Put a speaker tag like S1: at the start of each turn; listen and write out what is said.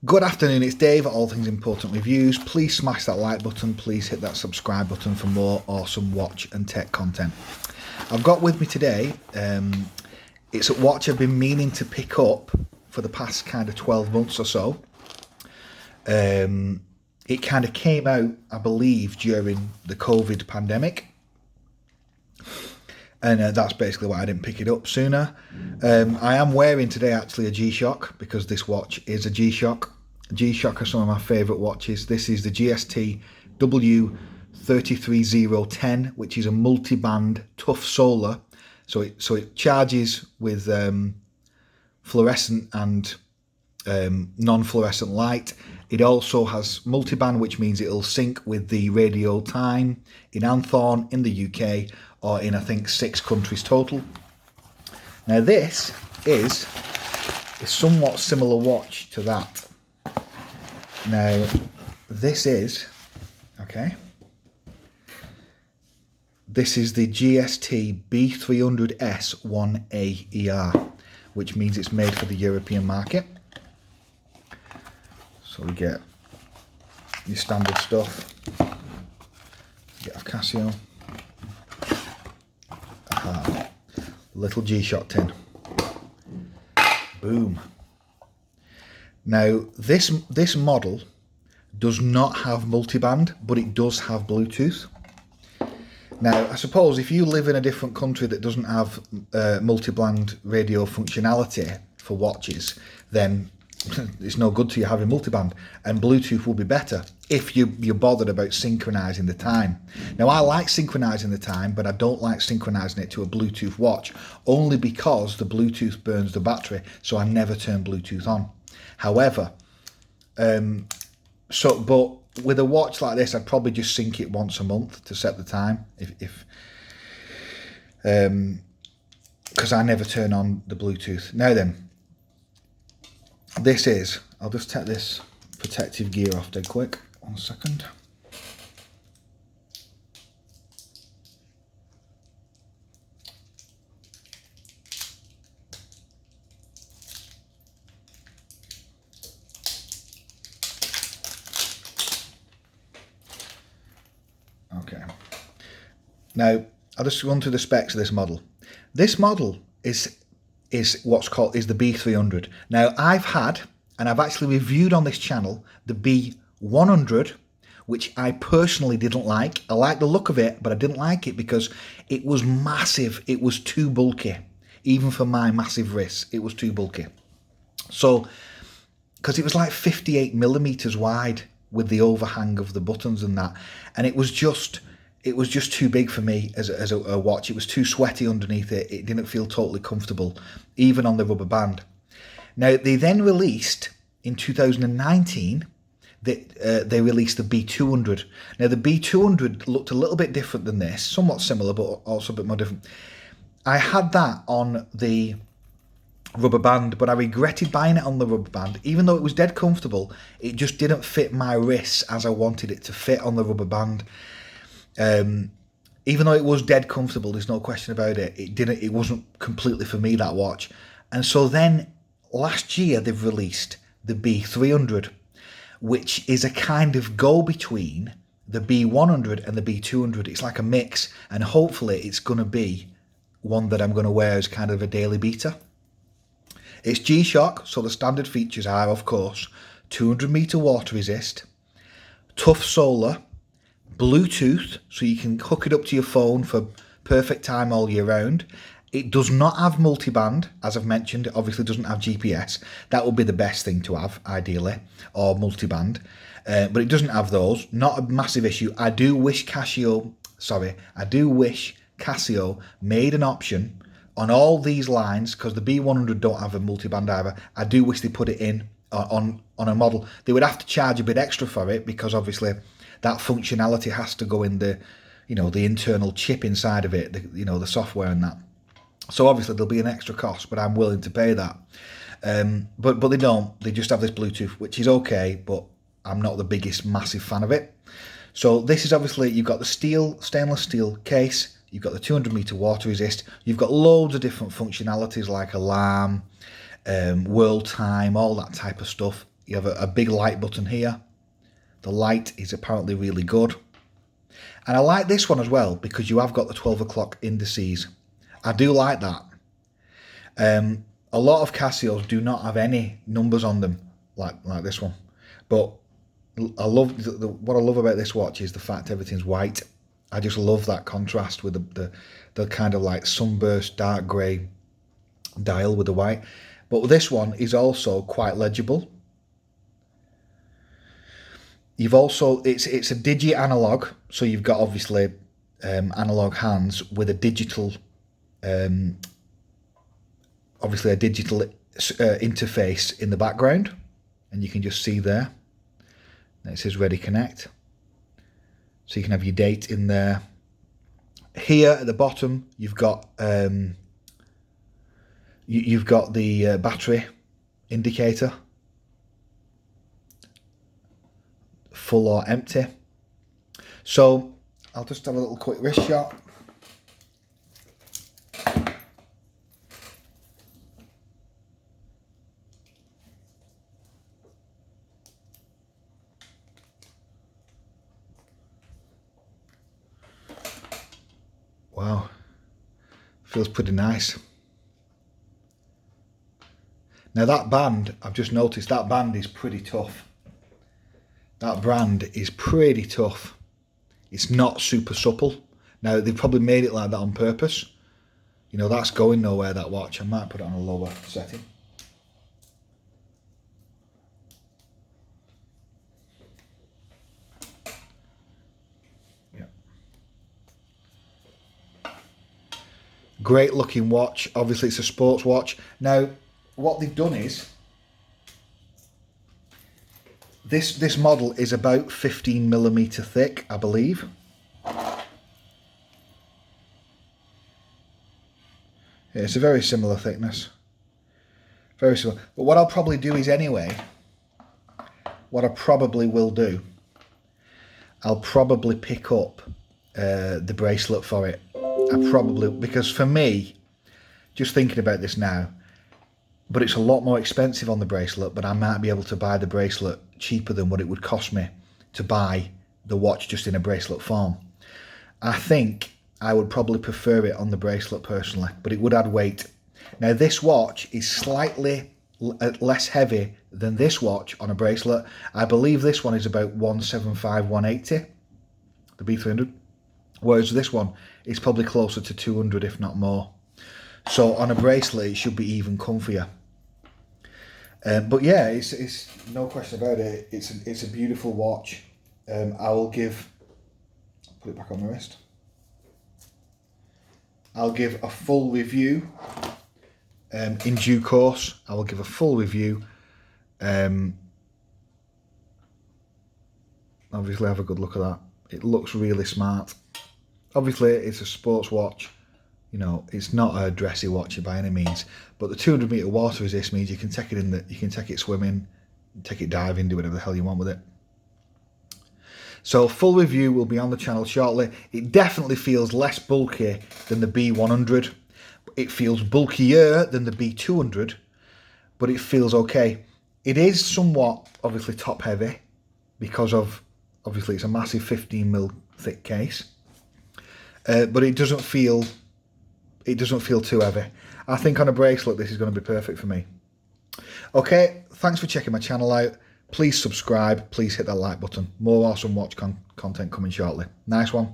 S1: Good afternoon, it's Dave at All Things Important Reviews. Please smash that like button, please hit that subscribe button for more awesome watch and tech content. I've got with me today, it's a watch I've been meaning to pick up for the past kind of 12 months or so. It kind of came out, I believe, during the COVID pandemic. And that's basically why I didn't pick it up sooner. I am wearing today actually a G-Shock because this watch is a G-Shock. G-Shock are some of my favourite watches. This is the GST-B300S-1AER, which is a multi-band tough solar. So it charges with fluorescent and non-fluorescent light. It also has multi-band, which means it'll sync with the radio time in Anthorn in the UK, or in I think 6 countries total. Now this is a somewhat similar watch to that. Now this is, this is the GST-B300S-1AER, which means it's made for the European market. So we get your standard stuff, you get a Casio, little G-Shock tin, boom. Now this model does not have multiband, but it does have Bluetooth. Now I suppose if you live in a different country that doesn't have multiband radio functionality for watches, then it's no good to you having multiband, and Bluetooth will be better if you're bothered about synchronizing the time. Now I like synchronizing the time, but I don't like synchronizing it to a Bluetooth watch, only because the Bluetooth burns the battery, so I never turn Bluetooth on. However, but with a watch like this, I'd probably just sync it once a month to set the time, because I never turn on the Bluetooth. Now then, this is, I'll just take this protective gear off dead quick, 1 second. Okay. Now, I'll just run through the specs of this model. This model is what's called the B300. Now I've had, and I've actually reviewed on this channel, the B100, which I personally didn't like. I liked the look of it, but I didn't like it because it was massive. It was too bulky. Even for my massive wrists, it was too bulky. So, because it was like 58 millimeters wide with the overhang of the buttons and that, and it was just too big for me as a watch. It was too sweaty underneath it. It didn't feel totally comfortable, even on the rubber band. Now, they then released, in 2019, they released the B200. Now, the B200 looked a little bit different than this, somewhat similar, but also a bit more different. I had that on the rubber band, but I regretted buying it on the rubber band. Even though it was dead comfortable, it just didn't fit my wrists as I wanted it to fit on the rubber band. Even though it was dead comfortable, there's no question about it, it wasn't completely for me, that watch. And so then last year they've released the B300, which is a kind of go between the B100 and the B200. It's like a mix, and hopefully it's going to be one that I'm going to wear as kind of a daily beater. It's G-Shock, so the standard features are, of course, 200 meter water resist, tough solar, Bluetooth, so you can hook it up to your phone for perfect time all year round. It does not have multiband, as I've mentioned. It obviously doesn't have GPS. That would be the best thing to have, ideally, or multiband. But it doesn't have those. Not a massive issue. I do wish Casio made an option on all these lines, because the B100 don't have a multiband either. I do wish they put it in on a model. They would have to charge a bit extra for it, because obviously that functionality has to go in the internal chip inside of it, the software and that. So obviously there'll be an extra cost, but I'm willing to pay that. But they don't. They just have this Bluetooth, which is okay, but I'm not the biggest massive fan of it. So this is obviously, you've got the stainless steel case, you've got the 200 meter water resist, you've got loads of different functionalities like alarm, world time, all that type of stuff. You have a big light button here. The light is apparently really good. And I like this one as well because you have got the 12 o'clock indices. I do like that. A lot of Casios do not have any numbers on them like this one. But I love what I love about this watch is the fact everything's white. I just love that contrast with the kind of like sunburst dark grey dial with the white. But this one is also quite legible. You've also, it's a digi analog, so you've got obviously analog hands with a digital, obviously a digital interface in the background, and you can just see there. And it says Ready Connect, so you can have your date in there. Here at the bottom, you've got the battery indicator. Full or empty. So I'll just have a little quick wrist shot. Wow, feels pretty nice. Now that band, I've just noticed that band is pretty tough. That brand is pretty tough. It's not super supple. Now, they've probably made it like that on purpose. You know, that's going nowhere, that watch. I might put it on a lower setting. Yeah. Great looking watch. Obviously, it's a sports watch. Now, what they've done is, This model is about 15mm thick, I believe. Yeah, it's a very similar thickness. Very similar. But what I'll probably do is anyway, what I probably will do, I'll probably pick up the bracelet for it. Because for me, just thinking about this now, but it's a lot more expensive on the bracelet, but I might be able to buy the bracelet cheaper than what it would cost me to buy the watch just in a bracelet form. I think I would probably prefer it on the bracelet personally, but it would add weight. Now this watch is slightly less heavy than this watch on a bracelet. I believe this one is about 175, 180, the B300, whereas this one is probably closer to 200 if not more. So on a bracelet, it should be even comfier. But yeah, it's no question about it. It's a beautiful watch. I will put it back on my wrist. I'll give a full review in due course. I will give a full review. Obviously, have a good look at that. It looks really smart. Obviously, it's a sports watch. You know, it's not a dressy watch by any means, but the 200-meter water resist means you can take it you can take it swimming, take it diving, do whatever the hell you want with it. So full review will be on the channel shortly. It definitely feels less bulky than the B100. It feels bulkier than the B200, but it feels okay. It is somewhat obviously top heavy because of obviously it's a massive 15mm thick case, but it doesn't feel too heavy. I think on a bracelet this is going to be perfect for me. Okay, thanks for checking my channel out. Please subscribe, please hit that like button. More awesome watch content coming shortly. Nice one.